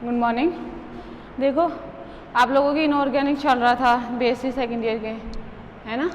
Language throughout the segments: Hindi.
Good morning. देखो आप लोगों की इनऑर्गेनिक चल रहा था बीएससी सेकेंड ईयर के, है ना।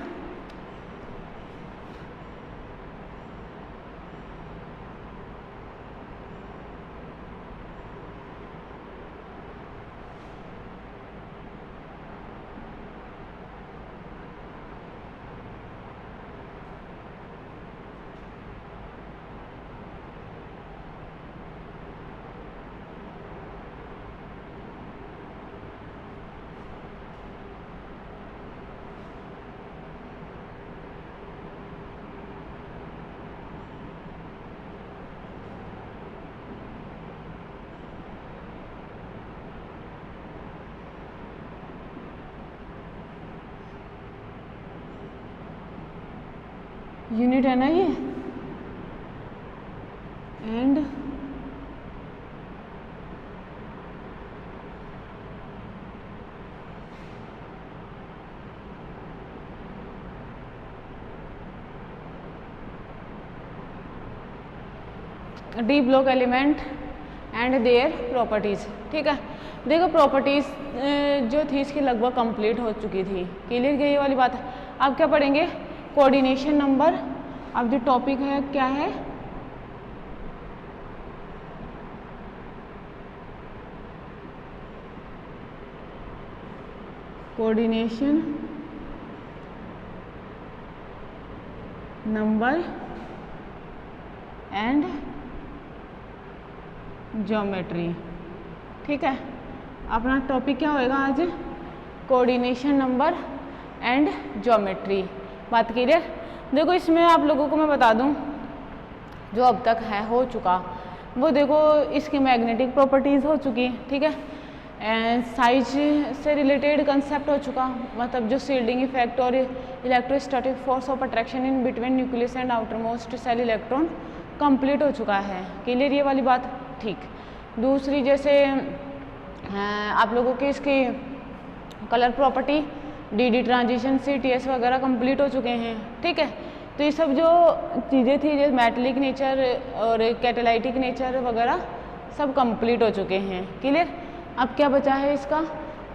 यूनिट है ना ये, and D block element and their properties. ठीक है, देखो प्रॉपर्टीज जो थी इसकी लगभग कंप्लीट हो चुकी थी, क्लियर गई ये वाली बात। अब क्या पढ़ेंगे, कोऑर्डिनेशन नंबर। अब जो टॉपिक है क्या है, कोऑर्डिनेशन नंबर एंड ज्योमेट्री। ठीक है, अपना टॉपिक क्या होएगा आज, कोऑर्डिनेशन नंबर एंड ज्योमेट्री। बात क्लियर। देखो इसमें आप लोगों को मैं बता दूं जो अब तक है हो चुका, वो देखो इसकी मैग्नेटिक प्रॉपर्टीज हो चुकी, ठीक है, साइज से रिलेटेड कंसेप्ट हो चुका, मतलब जो शील्डिंग इफेक्ट और electrostatic force of attraction in between nucleus and outer most shell electron complete हो चुका है, क्लियर ये वाली बात। ठीक, दूसरी जैसे आप लोगों की इसकी colour property, D transition, CTS वगैरह कंप्लीट हो चुके हैं। ठीक है, तो ये सब जो चीज़ें थी जैसे मेटलिक नेचर और कैटेलाइटिक नेचर वगैरह सब कंप्लीट हो चुके हैं, क्लियर। अब क्या बचा है इसका,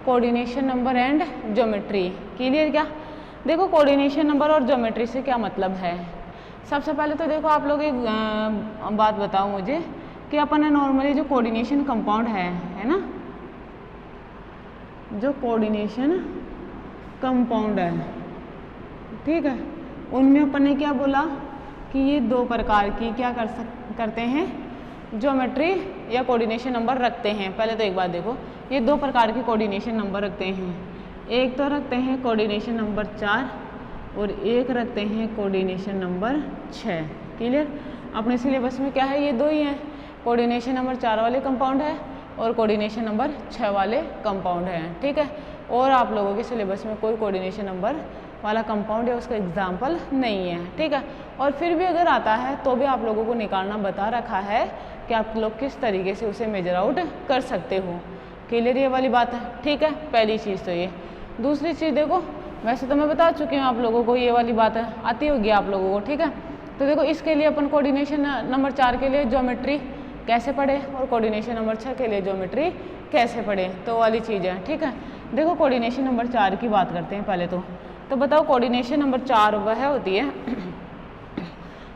coordination number and geometry, clear. क्या देखो कोऑर्डिनेशन नंबर और ज्योमेट्री से क्या मतलब है। सबसे पहले तो देखो आप लोग एक बात बताओ मुझे कि अपन नॉर्मली जो कोऑर्डिनेशन कंपाउंड है ना, जो कोऑर्डिनेशन कंपाउंड है, ठीक है, उनमें अपन ने क्या बोला कि ये दो प्रकार की क्या करते हैं, ज्योमेट्री या कोऑर्डिनेशन नंबर रखते हैं। पहले तो एक बात देखो, ये दो प्रकार के कोऑर्डिनेशन नंबर रखते हैं, एक तो रखते हैं कोऑर्डिनेशन नंबर 4 और एक रखते हैं कोऑर्डिनेशन नंबर 6, क्लियर। अपने सिलेबस में क्या है, ये दो ही हैं, कोऑर्डिनेशन नंबर 4 वाले कंपाउंड है और कोऑर्डिनेशन नंबर 6 वाले कंपाउंड है, ठीक है। और आप लोगों के सिलेबस में कोई कोऑर्डिनेशन नंबर वाला कंपाउंड या उसका एग्जाम्पल नहीं है, ठीक है। और फिर भी अगर आता है तो भी आप लोगों को निकालना बता रखा है कि आप लोग किस तरीके से उसे मेजर आउट कर सकते हो, क्लियर ये वाली बात है, ठीक है। पहली चीज़ तो ये। दूसरी चीज़ देखो, वैसे तो मैं बता चुकी हूँ आप लोगों को, ये वाली बात आती होगी आप लोगों को, ठीक है। तो देखो इसके लिए अपन कोऑर्डिनेशन नंबर 4 के लिए ज्योमेट्री कैसे पढ़े और कोऑर्डिनेशन नंबर 6 के लिए ज्योमेट्री कैसे पढ़े, तो वाली चीज़ है, ठीक है। देखो कोऑर्डिनेशन नंबर 4 की बात करते हैं पहले तो बताओ कोऑर्डिनेशन नंबर 4 वह होती है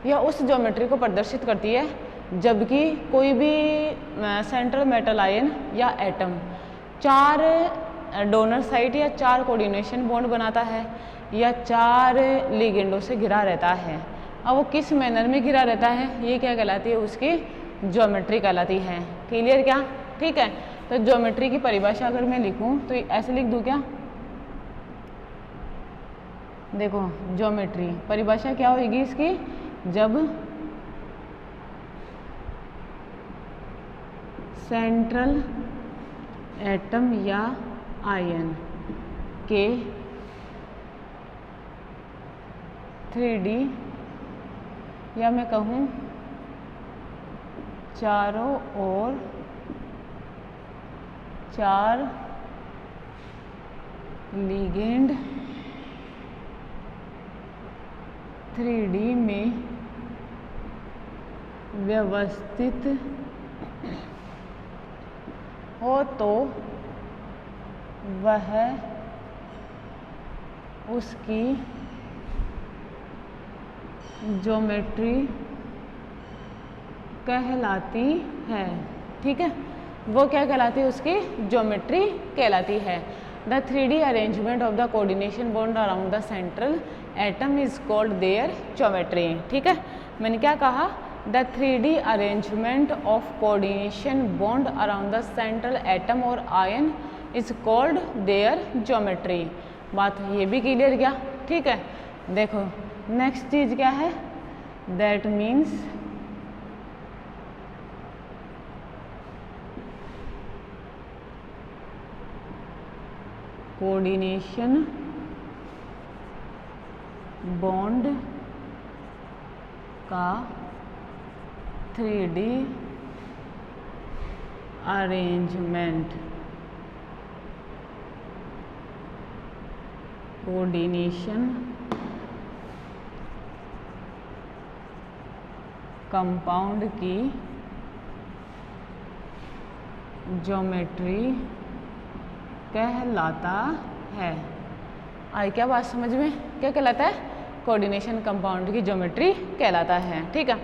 या उस ज्योमेट्री को प्रदर्शित करती है जबकि कोई भी सेंट्रल मेटल आयन या एटम 4 डोनर साइट या 4 कोऑर्डिनेशन बॉन्ड बनाता है या 4 लिगेंडों से घिरा रहता है। अब वो किस मैनर में घिरा रहता है, ये क्या कहलाती है, उसकी ज्योमेट्री कहलाती है, क्लियर क्या, ठीक है। तो ज्योमेट्री की परिभाषा अगर मैं लिखूं तो ऐसे लिख दूं क्या, देखो ज्योमेट्री परिभाषा क्या होगी इसकी, जब सेंट्रल एटम या आयन के 3D या मैं कहूँ चारों ओर 4 लिगेंड 3D में व्यवस्थित हो तो वह उसकी ज्योमेट्री कहलाती है। ठीक है, वो क्या कहलाती है? उसकी ज्योमेट्री कहलाती है। The 3D arrangement of the coordination bond around the central atom is called their geometry. ठीक है, मैंने क्या कहा? The 3D arrangement of coordination bond around the central atom और ion is called their geometry. बात ये भी क्लियर क्या? ठीक है, देखो नेक्स्ट चीज क्या है? दैट मीन्स कोऑर्डिनेशन बॉन्ड का 3D अरेंजमेंट कोऑर्डिनेशन कंपाउंड की ज्योमेट्री कहलाता है। आई क्या बात समझ में? क्या कहलाता है? कोऑर्डिनेशन कंपाउंड की ज्योमेट्री कहलाता है। ठीक है,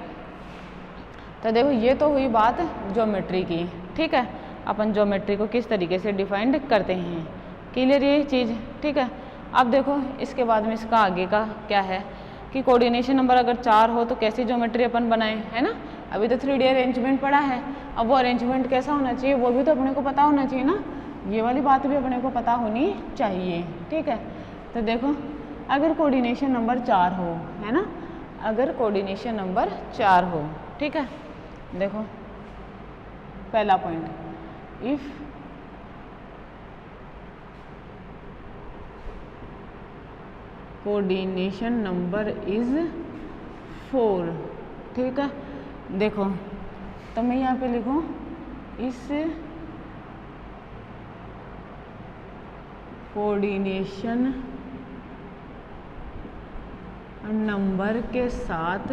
तो देखो ये तो हुई बात ज्योमेट्री की। ठीक है, अपन ज्योमेट्री को किस तरीके से डिफाइंड करते हैं, क्लियर ये चीज़। ठीक है, अब देखो इसके बाद में इसका आगे का क्या है कि कोऑर्डिनेशन नंबर अगर 4 हो तो कैसी ज्योमेट्री अपन बनाएं, है ना। अभी तो 3D अरेंजमेंट पड़ा है, अब वो अरेंजमेंट कैसा होना चाहिए वो भी तो अपने को पता होना चाहिए ना। ये वाली बात भी अपने को पता होनी चाहिए। ठीक है, तो देखो अगर कोऑर्डिनेशन नंबर 4 हो, है ना, अगर कोऑर्डिनेशन नंबर 4 हो, ठीक है, देखो पहला point, if coordination number is 4। ठीक है, देखो तो मैं यहाँ पे लिखूँ इस कोऑर्डिनेशन नंबर के साथ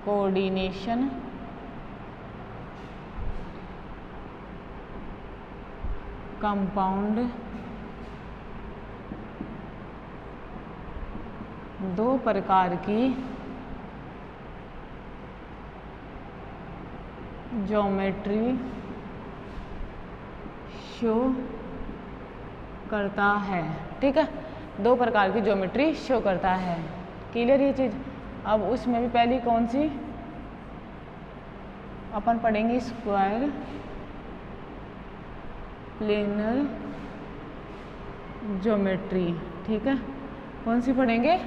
कोऑर्डिनेशन कंपाउंड 2 प्रकार की ज्योमेट्री शो करता है। ठीक है, 2 प्रकार की ज्योमेट्री शो करता है, क्लियर ये चीज़। अब उसमें भी पहली कौन सी अपन पढ़ेंगे? Square planar geometry. ठीक है, कौन सी पढ़ेंगे?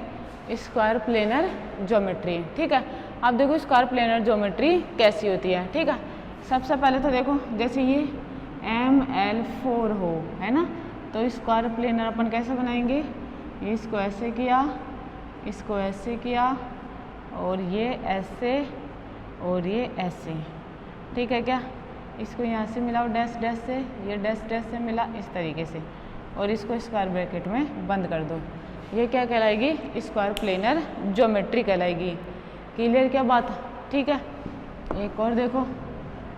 Square planar geometry. ठीक है, अब देखो स्क्वायर प्लेनर ज्योमेट्री कैसी होती है। ठीक है, सबसे पहले तो देखो जैसे ये ML4 हो, है ना, तो स्क्वायर प्लेनर अपन कैसे बनाएंगे? इसको ऐसे किया, इसको ऐसे किया, और ये ऐसे और ये ऐसे। ठीक है क्या? इसको यहाँ से मिलाओ डैश डैश से, ये डैश डैश से मिला इस तरीके से, और इसको स्क्वायर ब्रैकेट में बंद कर दो। ये क्या कहलाएगी? स्क्वायर प्लेनर ज्योमेट्री कहलाएगी। क्लियर क्या बात? ठीक है, एक और देखो,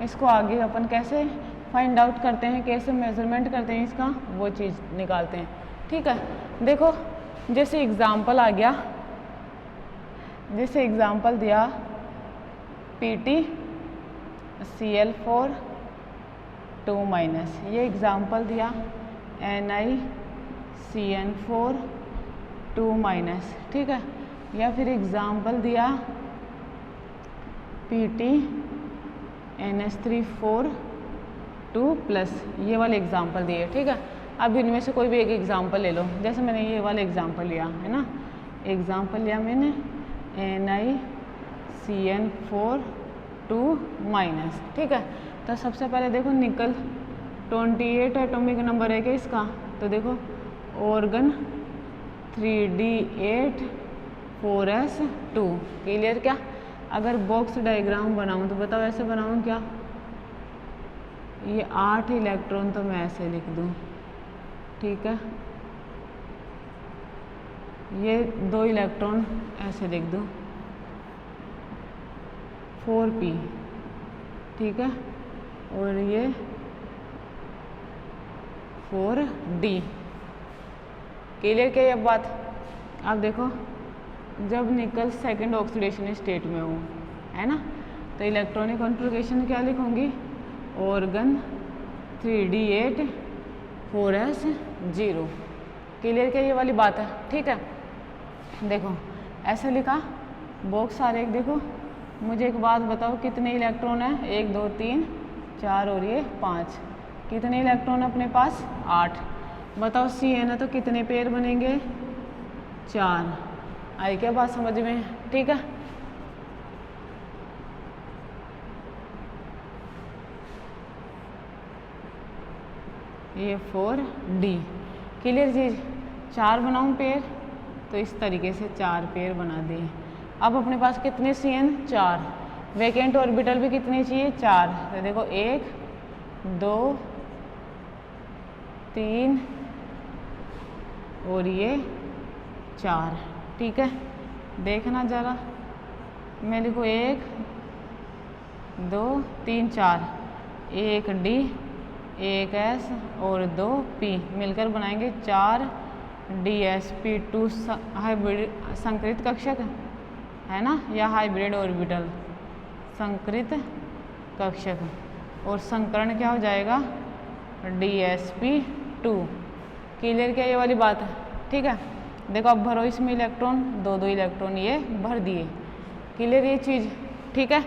इसको आगे अपन कैसे फाइंड आउट करते हैं, कैसे मेजरमेंट करते हैं इसका, वो चीज़ निकालते हैं। ठीक है, देखो जैसे एग्जाम्पल आ गया, जैसे एग्जाम्पल दिया PT Cl4 2-, ये एग्जाम्पल दिया NiCN4 2-। ठीक है, या फिर एग्जाम्पल दिया PT NH3 4 2+, ये वाले एग्जाम्पल दिए। ठीक है, अब इनमें से कोई भी एक एग्जाम्पल ले लो, जैसे मैंने ये वाला एग्जाम्पल लिया है ना, एग्जाम्पल लिया मैंने NiCN4 2-। ठीक है, तो सबसे पहले देखो निकल 28 एटॉमिक नंबर है क्या इसका, तो देखो ऑर्गन 3D8 4s2। क्लियर क्या? अगर बॉक्स डायग्राम बनाऊं तो बताओ ऐसे बनाऊं क्या? ये 8 इलेक्ट्रॉन तो मैं ऐसे लिख दूं। ठीक है, ये 2 इलेक्ट्रॉन ऐसे लिख दूं। 4p, ठीक है, और ये 4d। क्लियर क्या ये बात? अब देखो, जब निकल सेकंड ऑक्सीडेशन स्टेट में हो, है ना, तो इलेक्ट्रॉनिक कॉन्फ़िगरेशन क्या लिखूंगी? Organ 3d8 4s0। क्लियर क्या ये वाली बात है? ठीक है, देखो ऐसे लिखा, बॉक्स आरेख देखो। मुझे एक बात बताओ, कितने इलेक्ट्रॉन है? 1 2 3 4 और ये 5। कितने इलेक्ट्रॉन अपने पास? 8। बताओ CN है तो कितने पेयर बनेंगे? 4। आई क्या बात समझ में? ठीक है, ये 4d। क्लियर चीज? 4 बनाऊं पेयर, तो इस तरीके से 4 पेयर बना दिए। अब अपने पास कितने CN? 4। वैकेंट ऑर्बिटल भी कितने चाहिए? 4। तो देखो 1 2 3 और ये 4। ठीक है, देखना ज़रा, मैं लिखूँ 1 2 3 4, 1d 1s और 2p मिलकर बनाएंगे 4dsp2 हाइब्रिड संकरित कक्षक, है ना, या हाइब्रिड ऑर्बिटल संकरित कक्षक, और संकरण क्या हो जाएगा? dsp2। क्लियर क्या ये वाली बात है? ठीक है, देखो अब भरो इसमें इलेक्ट्रॉन, 2 2 इलेक्ट्रॉन ये भर दिए। क्लियर ये चीज़? ठीक है,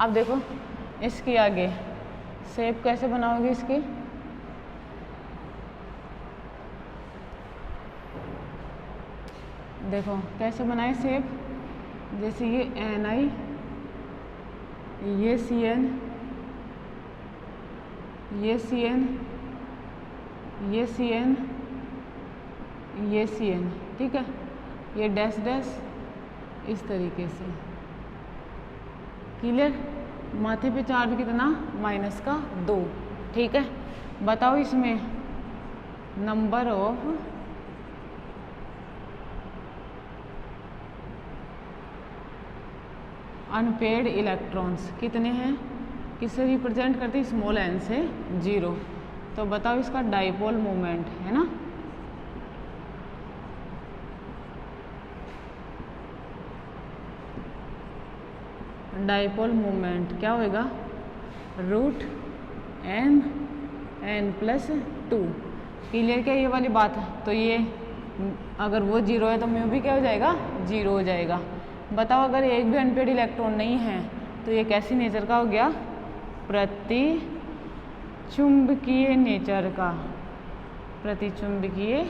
अब देखो इसकी आगे शेप कैसे बनाओगे इसकी? देखो कैसे बनाए शेप, जैसे ये Ni, ये Cn, ये Cn, ये Cn, ये Cn, ठीक है, ये डैश डैश इस तरीके से। क्लियर? माथे पे चार्ज कितना? -2। ठीक है, बताओ इसमें नंबर ऑफ अनपेड इलेक्ट्रॉन्स कितने हैं? किससे रिप्रेजेंट करते हैं? स्मॉल n से 0। तो बताओ इसका डाइपोल मोमेंट, है ना, डाइपोल मोमेंट क्या होएगा? √n+2। क्लियर क्या ये वाली बात है? तो ये अगर वो 0 है तो म्यू भी क्या हो जाएगा? 0 हो जाएगा। बताओ अगर एक भी अनपेड इलेक्ट्रॉन नहीं है तो ये कैसी नेचर का हो गया? प्रतिचुंबकीय नेचर का, प्रतिचुंबकीय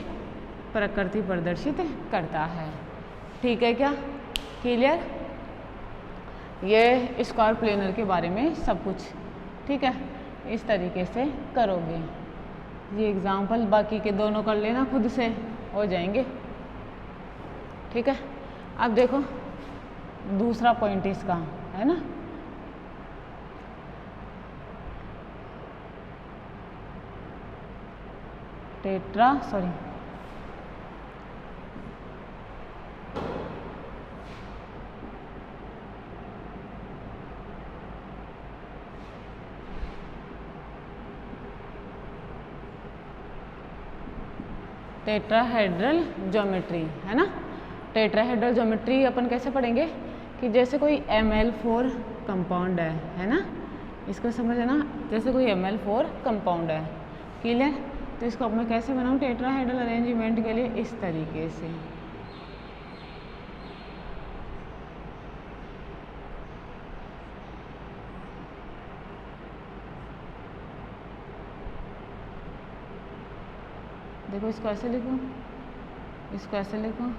प्रकृति प्रदर्शित करता है। ठीक है क्या? क्लियर? ये स्क्वायर प्लेनर के बारे में सब कुछ। ठीक है, इस तरीके से करोगे। ये एग्जाम्पल बाकी के दोनों कर लेना, खुद से हो जाएंगे। ठीक है, अब देखो दूसरा पॉइंट इसका, है ना, टेट्राहेड्रल ज्योमेट्री, है ना। टेट्राहेड्रल ज्योमेट्री अपन कैसे पढ़ेंगे कि जैसे कोई Ml4 कंपाउंड है ना, इसको समझना, जैसे कोई Ml4 कंपाउंड है। क्लियर? तो इसको अब मैं कैसे बनाऊँ टेट्राहेड्रल अरेंजमेंट के लिए? इस तरीके से। देखो इसको ऐसे लिखूँ, इसको ऐसे लिखूँ,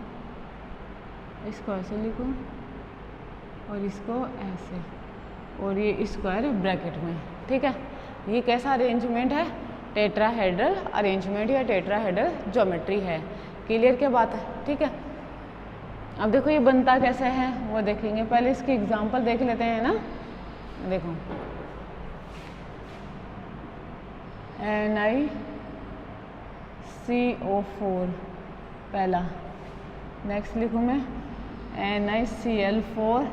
इसको ऐसे लिखूँ और इसको ऐसे, और ये स्क्वायर ब्रैकेट में। ठीक है, ये कैसा अरेंजमेंट है? टेट्राहेड्रल अरेंजमेंट या टेट्राहेड्रल ज्योमेट्री है। क्लियर क्या बात है? ठीक है, अब देखो ये बनता कैसे है वो देखेंगे। पहले इसकी एग्जांपल देख लेते हैं ना। देखो NiCO4 पहला, नेक्स्ट लिखूँ मैं NiCl4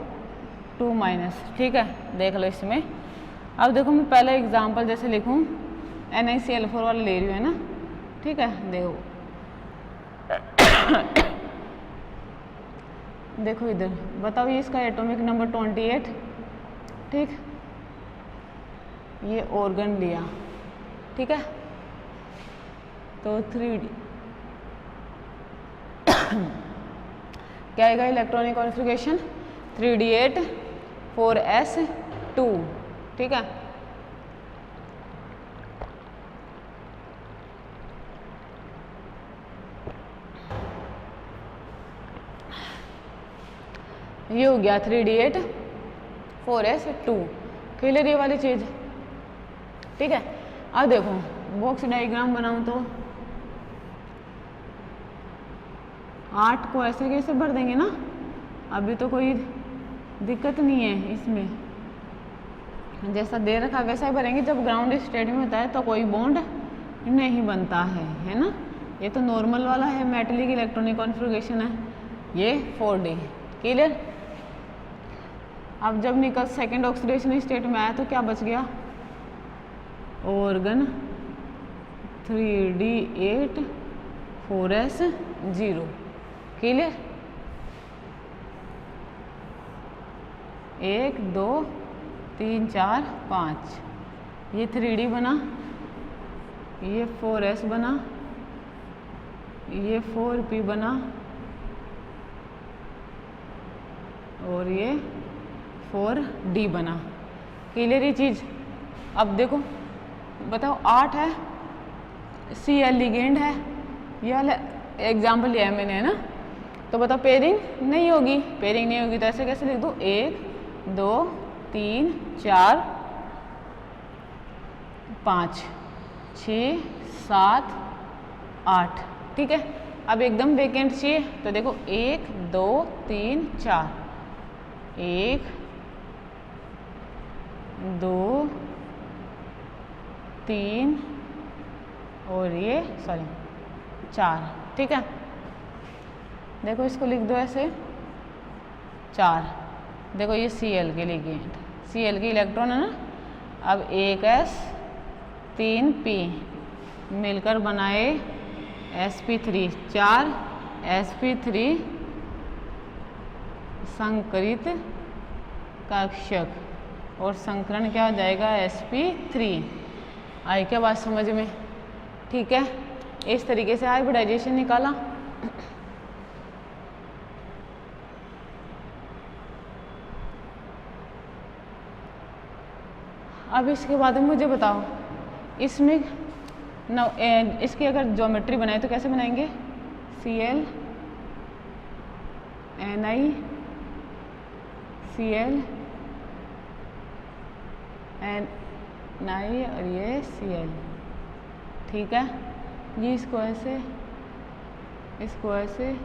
2-, ठीक है। देख लो इसमें। अब देखो मैं पहला एग्जांपल जैसे लिखूं, NiCl4 वाला ले रही हूँ, है ना, ठीक है। देखो देखो इधर बताओ, ये इसका एटॉमिक नंबर 28, ठीक। ये ऑर्गन लिया, ठीक है। तो 3D क्या आएगा इलेक्ट्रॉनिक कॉन्फ़िगरेशन 3D8 4s2, ठीक है। ये हो गया 3D8 4s2, क्लियर ये वाली चीज, ठीक है। अब देखो बॉक्स डायग्राम बनाऊं तो 8 को ऐसे कैसे भर देंगे ना, अभी तो कोई दिक्कत नहीं है इसमें, जैसा दे रखा वैसा ही भरेंगे। जब ग्राउंड स्टेट में होता है तो कोई बॉन्ड नहीं बनता है ना। ये तो नॉर्मल वाला है, मेटलिक इलेक्ट्रॉनिक कॉन्फ़िगरेशन है, ये 4D, क्लियर। अब जब निकल सेकेंड ऑक्सीडेशन स्टेट में आया तो क्या बच गया, ऑर्गन 3D8 4s0, क्लियर। 1 2 3 4 5, ये 3D बना, ये 4s बना, ये 4p बना, और ये 4D बना, क्लियर ये चीज। अब देखो बताओ 8 है, Cl लिगेंड है, ये वाला एग्जाम्पल लिया है मैंने, है ना। तो बताओ पेयरिंग नहीं होगी, पेयरिंग नहीं होगी तो ऐसे कैसे लिख दूँ, 1 2 3 4 5 6 7 8, ठीक है। अब एकदम वेकेंट चाहिए तो देखो 1 2 3 4, 1 2 3 और ये 4, ठीक है। देखो इसको लिख दो ऐसे 4। देखो ये Cl के लिगेंड, Cl के इलेक्ट्रॉन है ना। अब 1s 3p मिलकर बनाए sp3, 4 sp3 संकरित कक्षक, और संकरण क्या हो जाएगा sp3। आई क्या बात समझ में, ठीक है। इस तरीके से हाइब्रिडाइजेशन निकाला। अब इसके बाद में मुझे बताओ, इसमें इसकी अगर ज्योमेट्री बनाए तो कैसे बनाएंगे, Cl Ni Cl Ni और ये Cl, ठीक है। ये इसको ऐसे, इसको ऐसे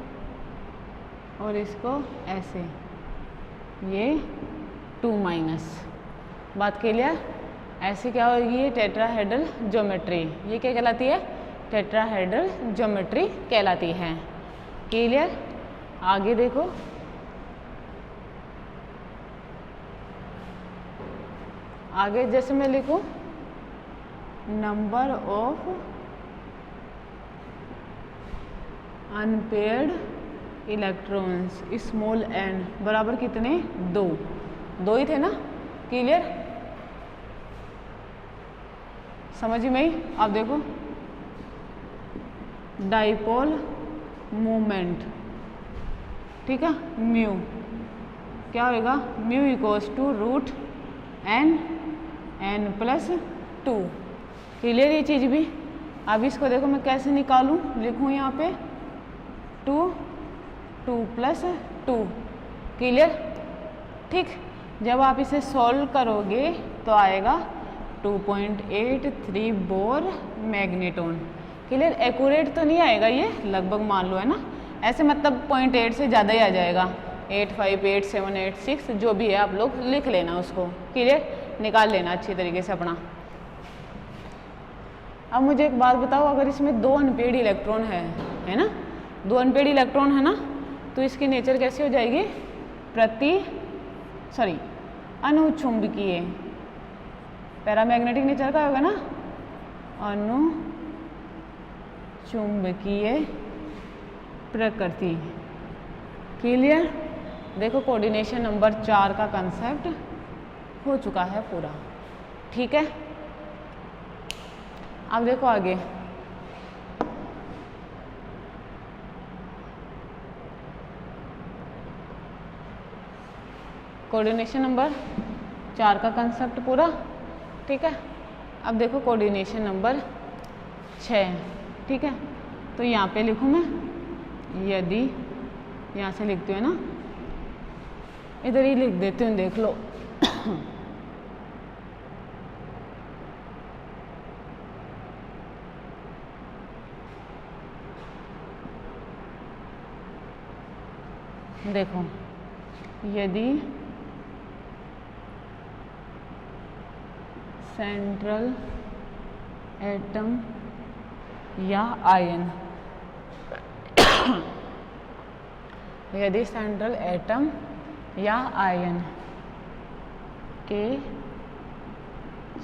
और इसको ऐसे, ये 2-। बात क्लियर। ऐसे क्या होगी, ये टेट्राहेड्रल ज्योमेट्री, ये क्या कहलाती है, टेट्राहेड्रल ज्योमेट्री कहलाती है, क्लियर। आगे देखो, आगे जैसे मैं लिखूं number of unpaired electrons small n बराबर कितने, 2 ही थे ना, क्लियर समझ में आई। अब देखो डाइपोल मोमेंट, ठीक है, म्यू क्या होगा, mu equals to √n+2, clear ये चीज़ भी। अब इसको देखो मैं कैसे निकालूं, लिखूं यहाँ पे 2 + 2, क्लियर, ठीक। जब आप इसे सॉल्व करोगे तो आएगा 2.83 बोर मैग्नेटॉन, क्लियर। एक्यूरेट तो नहीं आएगा ये, लगभग मान लो, है ना, ऐसे मतलब 0.8 से ज़्यादा ही आ जाएगा, 858 786 जो भी है आप लोग लिख लेना उसको, क्लियर, निकाल लेना अच्छी तरीके से अपना। अब मुझे एक बात बताओ, अगर इसमें 2 अनपेयर्ड इलेक्ट्रॉन है ना, 2 अनपेयर्ड इलेक्ट्रॉन है ना, तो तो इसकी नेचर कैसी हो जाएगी, अनुचुंबकीय। पैरामैग्नेटिक नेचर का होगा ना, अनुचुंबकीय प्रकृति। क्लियर। देखो कोऑर्डिनेशन नंबर 4 का कंसेप्ट हो चुका है पूरा। ठीक है, अब देखो आगे। कोऑर्डिनेशन नंबर 4 का कंसेप्ट पूरा। ठीक है, अब देखो कोऑर्डिनेशन नंबर 6। ठीक है, तो यहाँ पे लिखूँ मैं, यदि, यहाँ से लिखती हूँ ना, इधर ही लिख देती हूँ, देख लो। देखो, यदि सेंट्रल एटम या आयन, यदि सेंट्रल एटम या आयन के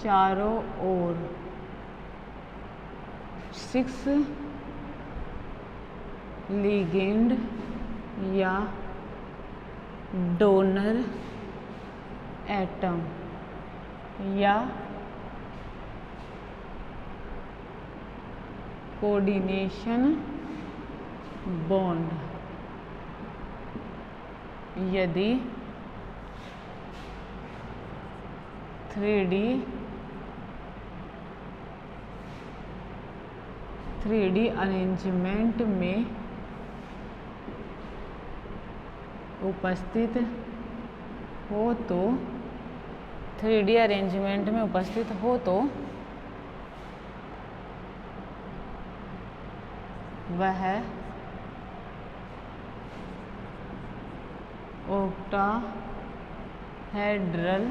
चारों ओर 6 लिगेंड या डोनर एटम या कोऑर्डिनेशन बॉन्ड, यदि 3D अरेंजमेंट में उपस्थित हो तो, 3D अरेंजमेंट में उपस्थित हो तो वह ऑक्टाहेड्रल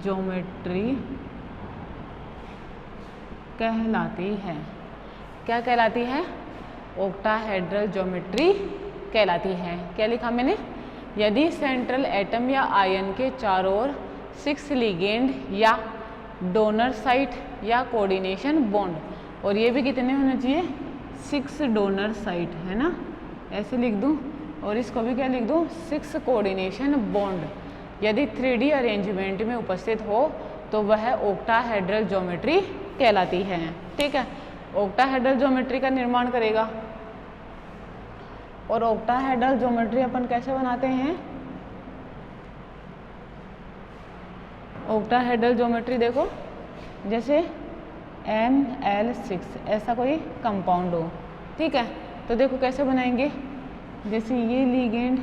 ज्योमेट्री कहलाती है। क्या कहलाती है? ऑक्टाहेड्रल ज्योमेट्री कहलाती है। क्या लिखा मैंने? यदि सेंट्रल एटम या आयन के चारों ओर 6 लिगेंड या डोनर साइट या कोऑर्डिनेशन बॉन्ड, और ये भी कितने होने चाहिए? 6 डोनर साइट, है ना, ऐसे लिख दूँ। और इसको भी क्या लिख दूँ? 6 कोऑर्डिनेशन बॉन्ड यदि 3D अरेंजमेंट में उपस्थित हो तो वह ऑक्टाहेड्रल ज्योमेट्री कहलाती है। ठीक है, ऑक्टाहेड्रल ज्योमेट्री का निर्माण करेगा। और ऑक्टाहेड्रल ज्योमेट्री अपन कैसे बनाते हैं? ऑक्टाहेड्रल ज्योमेट्री देखो, जैसे ML6 ऐसा कोई कंपाउंड हो। ठीक है, तो देखो कैसे बनाएंगे। जैसे ये लिगेंड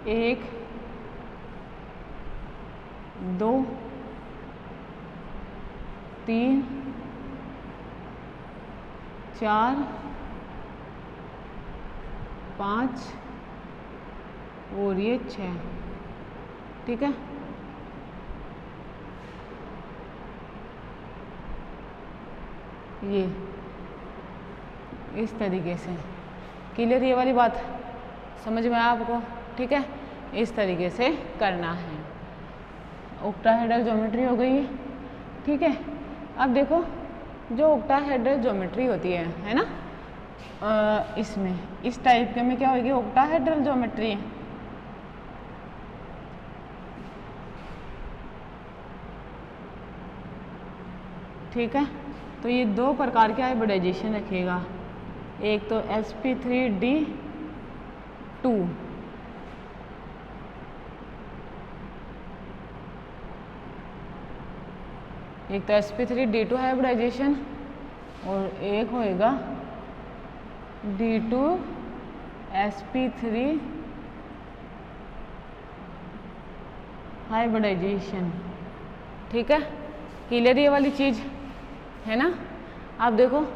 1 2 3 4 5 और ये 6। ठीक है, ये इस तरीके से। क्लियर? ये वाली बात समझ में आया आपको? ठीक है, इस तरीके से करना है। ऑक्टाहेड्रल ज्योमेट्री हो गई। ठीक है, अब देखो जो ऑक्टाहेड्रल ज्योमेट्री होती है ना, इसमें इस टाइप के में क्या होगी? Octahedral geometry. ठीक है, तो ये 2 प्रकार के हाइब्रिडाइजेशन रखेगा। एक तो sp3d2, एक तो sp3d2 हाइब्रिडाइजेशन, और एक होएगा d2sp3 हाइब्रिडाइजेशन। ठीक है, क्लियर ये वाली चीज़ है ना। आप देखो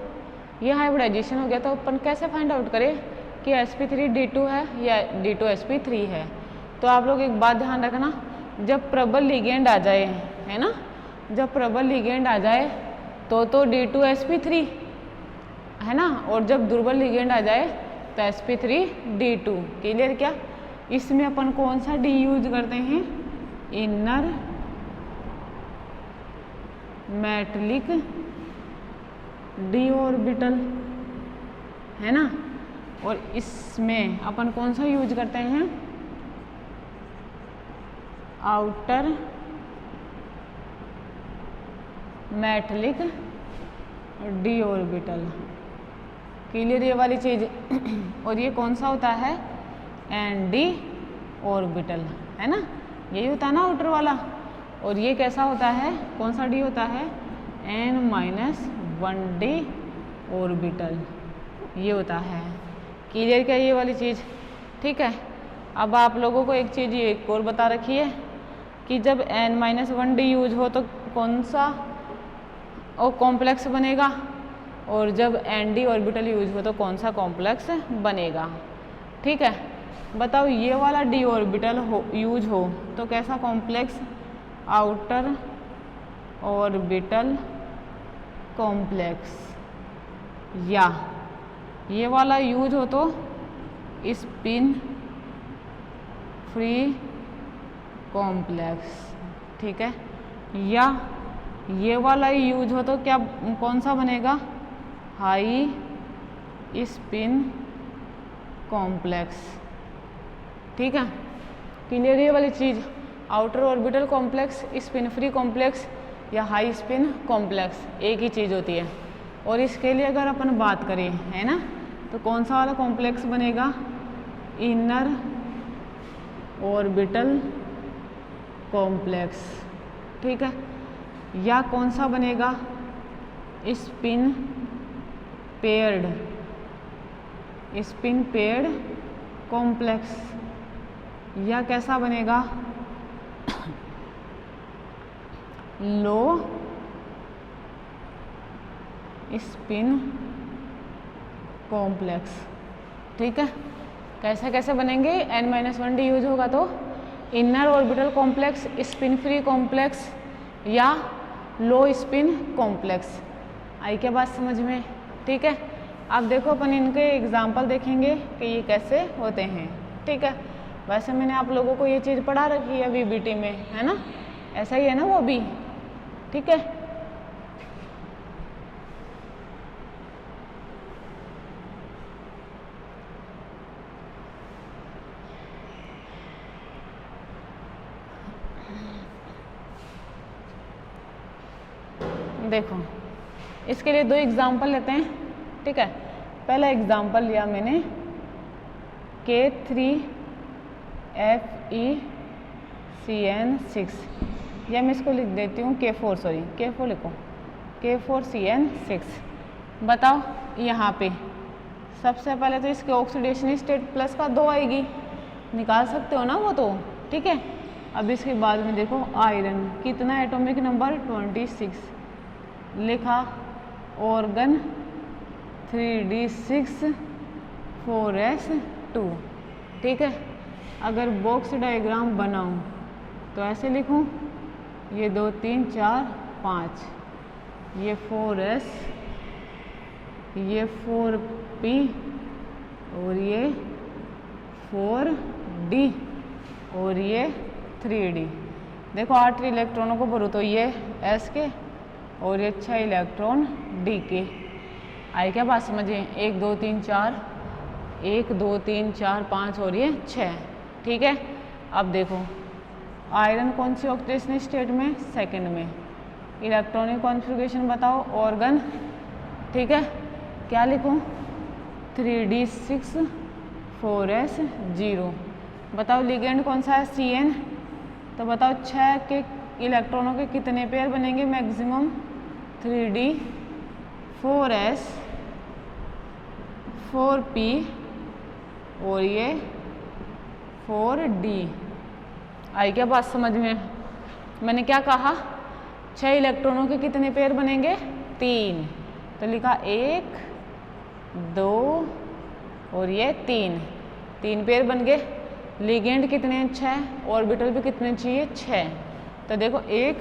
ये हाइब्रिडाइजेशन हो गया, तो अपन कैसे फाइंड आउट करें कि sp3d2 है या d2sp3 है? तो आप लोग एक बात ध्यान रखना, जब प्रबल लिगेंड आ जाए, है ना, जब प्रबल लिगेंड आ जाए तो d2sp3 है ना, और जब दुर्बल लिगेंड आ जाए तो sp3d2। क्लियर क्या? इसमें अपन कौन सा डी यूज करते हैं? इनर मेटलिक डी ऑर्बिटल, है ना। और इसमें अपन कौन सा यूज करते हैं? Outer metallic D orbital. Clear ये वाली चीज। और ये कौन सा होता है? nd ऑर्बिटल, है ना, यही होता है ना आउटर वाला। और ये कैसा होता है? कौन सा डी होता है? n-1d ऑर्बिटल, ये होता है। क्लियर क्या ये वाली चीज़? ठीक है। अब आप लोगों को एक चीज़ ये एक और बता रखी है कि जब n-1d यूज हो तो कौन सा और कॉम्प्लेक्स बनेगा, और जब nd ऑर्बिटल यूज हो तो कौन सा कॉम्प्लेक्स बनेगा। ठीक है, बताओ ये वाला d ऑर्बिटल यूज हो तो कैसा कॉम्प्लेक्स? Outer orbital complex. या ये वाला यूज हो तो स्पिन फ्री कॉम्प्लेक्स। ठीक है, या ये वाला यूज हो तो क्या कौन सा बनेगा? High spin complex. ठीक है, क्लियर ये वाली चीज़। Outer orbital complex, spin free complex या हाई स्पिन कॉम्प्लेक्स एक ही चीज़ होती है। और इसके लिए अगर अपन बात करें, है ना, तो कौन सा वाला कॉम्प्लेक्स बनेगा? Inner orbital complex. ठीक है, या कौन सा बनेगा? Spin paired complex. या कैसा बनेगा? लो स्पिन कॉम्प्लेक्स। ठीक है, कैसे कैसे बनेंगे? n-1d यूज होगा तो inner orbital complex, spin free complex या लो स्पिन कॉम्प्लेक्स। आई क्या बात समझ में? ठीक है, अब देखो अपन इनके एग्जाम्पल देखेंगे कि ये कैसे होते हैं। ठीक है, वैसे मैंने आप लोगों को ये चीज़ पढ़ा रखी है VBT में, है ना, ऐसा ही है ना वो भी। ठीक है, देखो इसके लिए दो एग्जाम्पल लेते हैं। ठीक है, पहला एग्जाम्पल लिया मैंने K3FeCN6, या मैं इसको लिख देती हूँ K4 लिखो, K4CN6। बताओ यहाँ पे सबसे पहले तो इसके ऑक्सीडेशन स्टेट प्लस का 2 आएगी, निकाल सकते हो ना वो तो। ठीक है, अब इसके बाद में देखो आयरन कितना एटॉमिक नंबर 26 लिखा, ऑर्गन 3d6 4s2। ठीक है, अगर बॉक्स डायग्राम बनाऊं तो ऐसे लिखूं, ये 2 3 4 5, ये 4s, ये 4p और ये 4d और ये 3d। देखो 8 इलेक्ट्रॉनों को भरो तो ये s के और ये 6 इलेक्ट्रॉन d के। आई क्या बात समझे? 1 2 3 4, 1 2 3 4 5 और ये 6। ठीक है, अब देखो आयरन कौन सी ऑक्सीडेशन स्टेट में? सेकंड में। इलेक्ट्रॉनिक कॉन्फ़िगरेशन बताओ, ऑर्गन। ठीक है, क्या लिखूं? 3d6 4s0। बताओ लिगेंड कौन सा है? Cn। तो बताओ 6 के इलेक्ट्रॉनों के कितने पेयर बनेंगे मैक्सिमम? 3d 4s 4p और ये 4d। आई क्या बात समझ में? मैंने क्या कहा? 6 इलेक्ट्रॉनों के कितने पेयर बनेंगे? 3। तो लिखा 1 2 और ये 3 पेयर बन गए। लिगेंड कितने हैं? 6। ऑर्बिटल भी कितने चाहिए? 6। तो देखो 1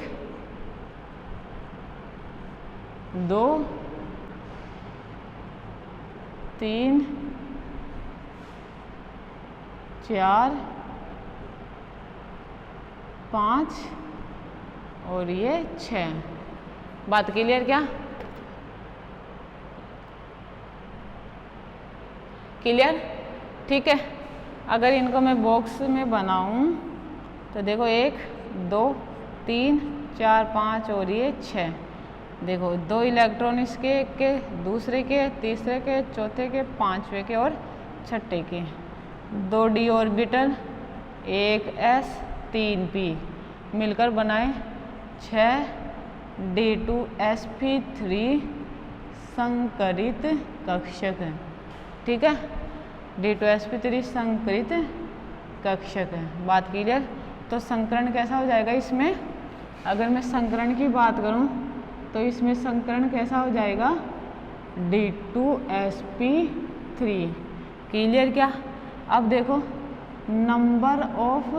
2 3 4 5 और ये 6। बात क्लियर क्या? क्लियर? ठीक है। अगर इनको मैं बॉक्स में बनाऊं तो देखो 1 2 3 4 5 और ये 6। देखो 2 इलेक्ट्रॉन इसके, एक के, दूसरे के, तीसरे के, चौथे के, पांचवें के और छठे के। 2 d ऑर्बिटल, 1 s 3 p मिलकर बनाए 6 d2sp3 संकरित कक्षक। ठीक है, d2sp3 संकरित कक्षक है। बात क्लियर? तो संकरण कैसा हो जाएगा इसमें? अगर मैं संकरण की बात करूं तो इसमें संकरण कैसा हो जाएगा? d2sp3। क्लियर क्या? अब देखो नंबर ऑफ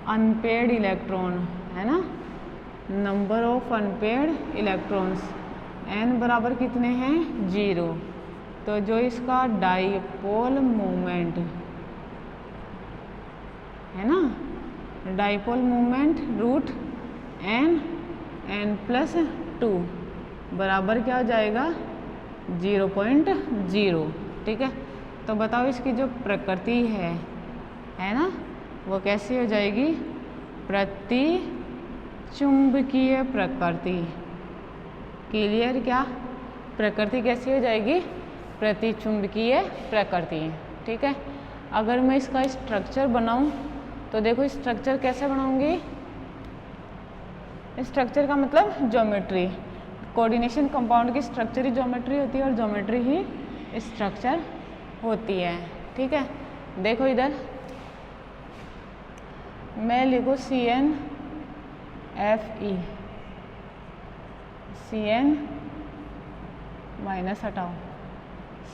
अनपेयर्ड इलेक्ट्रॉन है ना, number of unpaired electrons n बराबर कितने हैं? 0। तो जो इसका डाइपोल मोमेंट है ना, डाइपोल मोमेंट रूट n+2 बराबर क्या हो जाएगा? 0.0। ठीक है, तो बताओ इसकी जो प्रकृति है ना, वो कैसी हो जाएगी? प्रतिचुंबकीय प्रकृति। क्लियर क्या? प्रकृति कैसी हो जाएगी? प्रतिचुंबकीय प्रकृति। ठीक है, अगर मैं इसका स्ट्रक्चर बनाऊं तो देखो स्ट्रक्चर कैसे बनाऊंगी? स्ट्रक्चर का मतलब ज्योमेट्री। कोऑर्डिनेशन कंपाउंड की स्ट्रक्चर ही ज्योमेट्री होती है और ज्योमेट्री ही स्ट्रक्चर होती है। ठीक है, देखो इधर मैं लिखूँ CnFe, Cn माइनस हटाओ,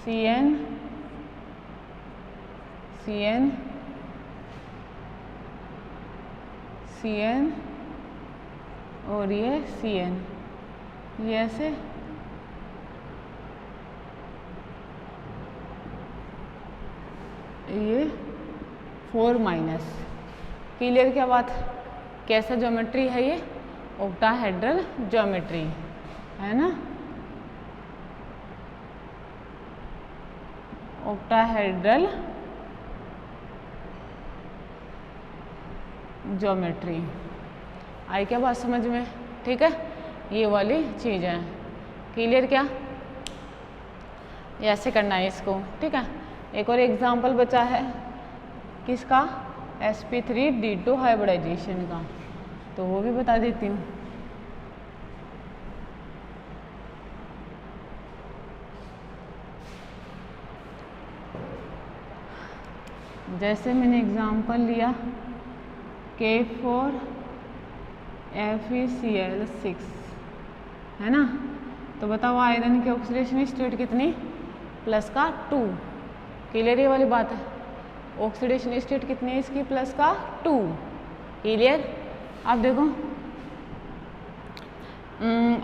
Cn और ये Cn, ये ऐसे ये 4 माइनस। क्लियर क्या बात? कैसा ज्योमेट्री है ये? ऑक्टाहेड्रल ज्योमेट्री है ना, ऑक्टाहेड्रल ज्योमेट्री। आई क्या बात समझ में? ठीक है, ये वाली चीज़ है। क्लियर क्या? ऐसे करना है इसको। ठीक है, एक और एग्जांपल बचा है किसका? sp3d2 हाइब्रिडाइजेशन का, तो वो भी बता देती हूँ। जैसे मैंने एग्जांपल लिया K4FeCl6 है ना, तो बताओ आयरन की ऑक्सीडेशन स्टेट कितनी? प्लस का 2। क्लियर ये वाली बात है? ऑक्सीडेशन स्टेट कितनी है इसकी? प्लस का 2। क्लियर? अब देखो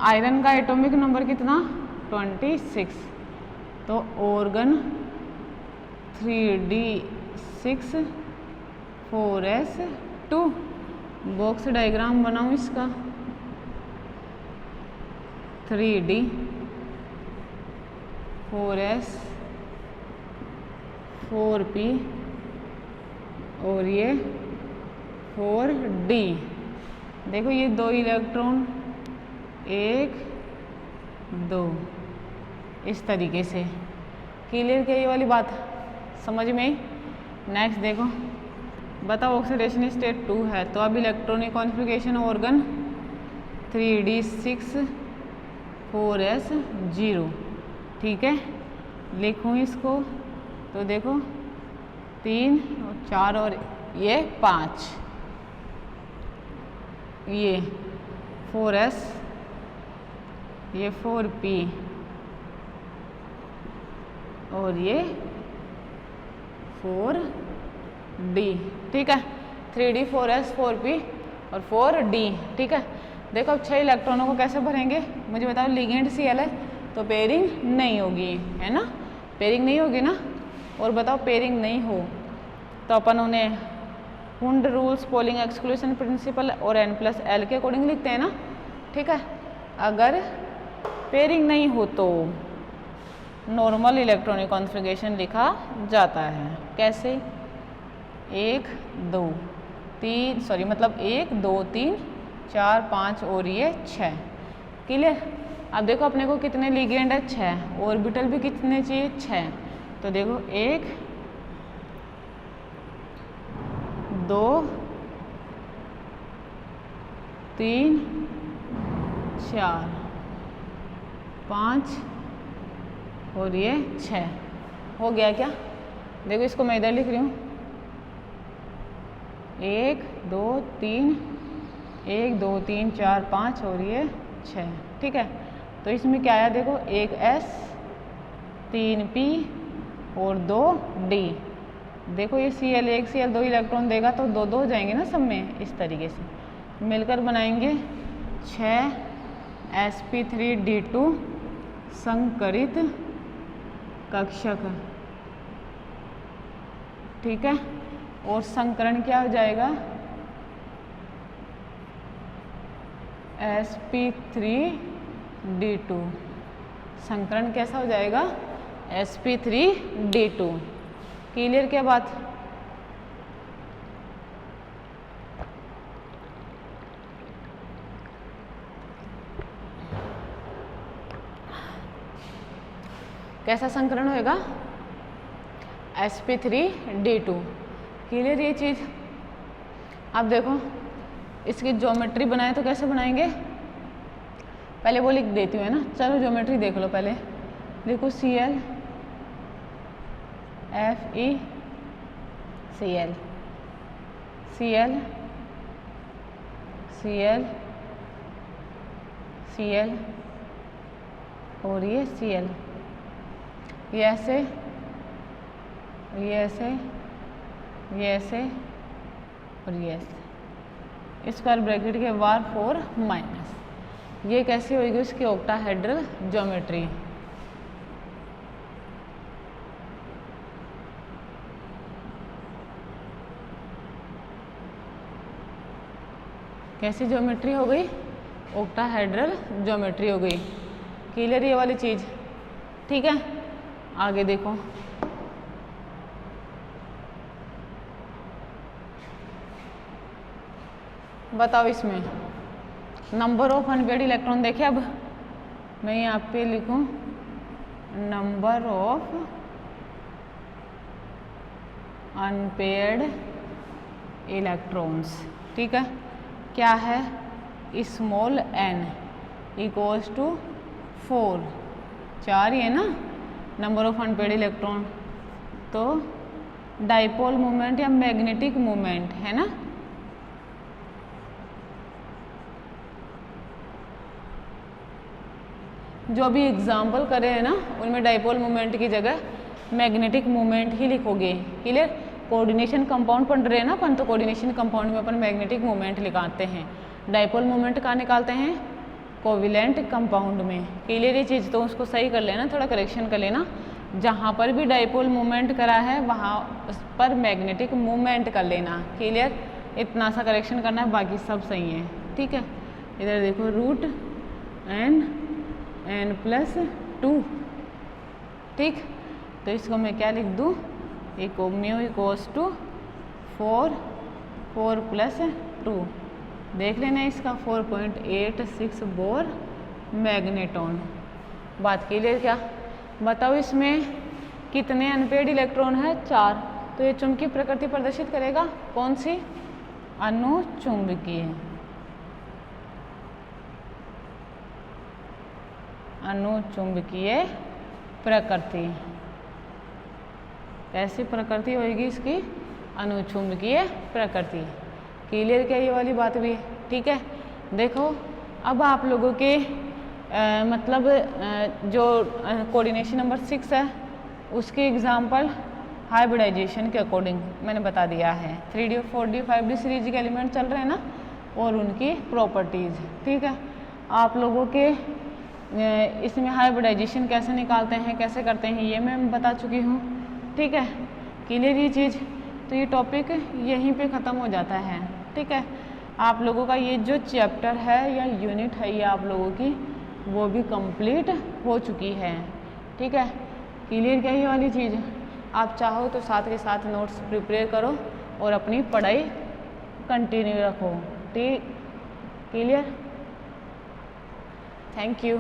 आयरन का एटॉमिक नंबर कितना? 26। तो organ 3d6 4s2। Box diagram बनाऊं इसका, 3d 4s 4p और ये 4d। देखो ये 2 इलेक्ट्रॉन 1 2 इस तरीके से। क्लियर क्या ये वाली बात समझ में आई? नेक्स्ट देखो, बताओ ऑक्सीडेशन स्टेट 2 है, तो अब electronic configuration organ 3d6 4s0। ठीक है, लिखूँ इसको तो देखो 3 और 4 और ये 5, ये 4s, ये 4p और ये 4d। ठीक है, 3d 4s 4p और 4d। ठीक है, देखो अब 6 इलेक्ट्रॉनों को कैसे भरेंगे मुझे बताओ। लिगेंड Cl है तो पेयरिंग नहीं होगी, है ना, पेयरिंग नहीं होगी ना। और बताओ पेयरिंग नहीं हो तो अपन उन्हें Hund rules, Pauli exclusion principle और n+l के अकॉर्डिंग लिखते हैं ना, ठीक है। अगर पेयरिंग नहीं हो तो नॉर्मल इलेक्ट्रॉनिक कॉन्फ़िगरेशन लिखा जाता है। कैसे? 1 2 3 सॉरी मतलब 1 2 3 4 5 और ये 6। क्लियर? अब देखो अपने को कितने लिगेंड है? 6। ऑर्बिटल भी कितने चाहिए? 6। तो देखो 1 2 3 4 5 और ये 6 हो गया क्या? देखो इसको मैं इधर लिख रही हूँ 1 2 3 1 2 3 4 5 और ये 6, ठीक है। तो इसमें क्या आया देखो, 1 S 3 P और 2 D। देखो ये Cl 1 Cl 2 इलेक्ट्रॉन देगा तो 2 2 हो जाएंगे ना सब में, इस तरीके से मिलकर बनाएंगे 6 sp3d2 संकरित कक्षक, ठीक है। और संकरण क्या हो जाएगा? sp3d2। संकरण कैसा हो जाएगा? sp3d2। क्लियर क्या बात? कैसा संकरण होएगा? sp3d2। क्लियर ये चीज़? अब देखो इसकी ज्योमेट्री बनाए तो कैसे बनाएंगे? पहले वो लिख देती हूँ, है ना। चलो ज्योमेट्री देख लो पहले। देखो Cl Fe Cl Cl Cl Cl और ये Cl, ये ऐसे, ये ऐसे, ये ऐसे और ये ऐसे, स्क्वायर ब्रैकेट के बाहर 4 माइनस। ये कैसी होगी उसकी ऑक्टाहेड्रल ज्योमेट्री? कैसी ज्योमेट्री हो गई? ऑक्टाहेड्रल ज्योमेट्री हो गई। क्लियर ये वाली चीज़? ठीक है। आगे देखो, बताओ इसमें नंबर ऑफ अनपेयर्ड इलेक्ट्रॉन। देखे अब मैं यहाँ पे लिखूँ नंबर ऑफ अनपेयर्ड इलेक्ट्रॉन्स, ठीक है। क्या है? स्मॉल n इक्वल्स टू 4, 4 ही है ना नंबर ऑफ अनपेयर्ड इलेक्ट्रॉन। तो डाइपोल मोमेंट या मैग्नेटिक मोमेंट है ना, जो अभी एग्जाम्पल करे हैं ना उनमें डाइपोल मोमेंट की जगह मैग्नेटिक मोमेंट ही लिखोगे। क्लियर? कोऑर्डिनेशन कंपाउंड पढ़ रहे हैं ना अपन, तो कोऑर्डिनेशन कंपाउंड में अपन मैग्नेटिक मोमेंट लिखाते हैं। डाइपोल मोमेंट कहाँ निकालते हैं? कोविलेंट कंपाउंड में। क्लियर ये चीज़? तो उसको सही कर लेना, थोड़ा करेक्शन कर लेना। जहाँ पर भी डाइपोल मोमेंट करा है वहाँ उस पर मैग्नेटिक मोमेंट कर लेना। क्लियर? इतना सा करेक्शन करना है, बाकी सब सही है, ठीक है। इधर देखो रूट n+2, ठीक। तो इसको मैं क्या लिख दूँ? एक म्यू इक्वल्स टू 4 + 2। देख लेना इसका 4.86 बोर मैग्नेटॉन। बात क्लियर क्या? बताओ इसमें कितने अनपेयर्ड इलेक्ट्रॉन है? 4। तो ये चुंबकीय प्रकृति प्रदर्शित करेगा। कौन सी? अनुचुंबकीय। अनुचुंबकीय प्रकृति। कैसी प्रकृति होगी इसकी? अनुचुंबकीय प्रकृति। क्लियर क्या ये वाली बात भी? ठीक है। देखो अब आप लोगों के मतलब जो कोऑर्डिनेशन नंबर 6 है उसके एग्जाम्पल हाइब्रिडाइजेशन के अकॉर्डिंग मैंने बता दिया है। 3D 4D 5D सीरीज के एलिमेंट चल रहे हैं ना, और उनकी प्रॉपर्टीज़, ठीक है। आप लोगों के इसमें हाइब्रिडाइजेशन कैसे निकालते हैं, कैसे करते हैं, ये मैं बता चुकी हूँ। ठीक है, क्लियर ये चीज़। तो ये टॉपिक यहीं पे ख़त्म हो जाता है। ठीक है, आप लोगों का ये जो चैप्टर है या यूनिट है ये आप लोगों की वो भी कंप्लीट हो चुकी है। ठीक है, क्लियर क्या ये वाली चीज़। आप चाहो तो साथ के साथ नोट्स प्रिपेयर करो और अपनी पढ़ाई कंटिन्यू रखो। ठीक, क्लियर। Thank you.